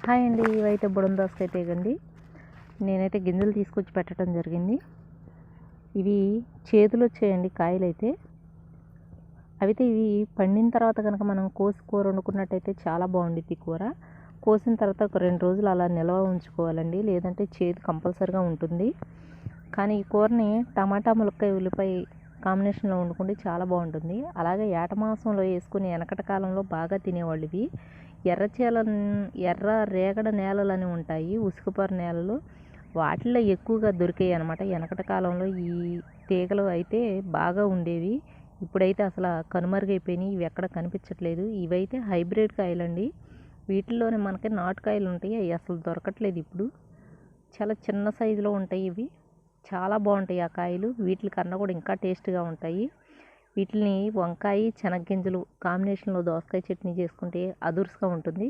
Hi అండి, ఇవైతే బుడం దోసకాయ తీగండి. నేనైతే గింజలు తీసుకొచ్చి పెట్టడం జరిగింది. ఇవి చేతులు వచ్చాయండి కాయలైతే. ఇవి పండిన తర్వాత కనుక మనం కోసి కూర వండుకున్నట్టయితే చాలా బాగుండిద్ది కూర. కోసిన తర్వాత ఒక 2 రోజులు అలా నిల్వ ఉంచుకోవాలండి, లేదంటే చేదు కంపల్సరిగా ఉంటుంది. కానీ ఈ కూరని టమాటా ములక్కాయ ఉల్లిపాయ కాంబినేషన్లో వండుకుంటే చాలా బాగుంటుంది. అలాగే ఏట మాంసంలో వేసుకుని వెనకటి కాలంలో బాగా తినేవాళ్ళు ఇవి. ఎర్ర రేగడ నేలలని ఉంటాయి, ఉసుకుపర నేలలు, వాటిల్లో ఎక్కువగా దొరికాయి అనమాట. వెనకటి కాలంలో ఈ తీగలు అయితే బాగా ఉండేవి. ఇప్పుడైతే అసలు కనుమరుగైపోయినాయి, ఇవి ఎక్కడ కనిపించట్లేదు. ఇవైతే హైబ్రిడ్ కాయలండి. వీటిల్లోనే మనకి నాటుకాయలు ఉంటాయి, అవి అసలు దొరకట్లేదు ఇప్పుడు. చాలా చిన్న సైజులో ఉంటాయి ఇవి, చాలా బాగుంటాయి ఆ కాయలు. వీటి కన్నా కూడా ఇంకా టేస్ట్గా ఉంటాయి. వీటిని వంకాయ శనగగింజలు కాంబినేషన్లో దోసకాయ చట్నీ చేసుకుంటే అదుర్స్గా ఉంటుంది.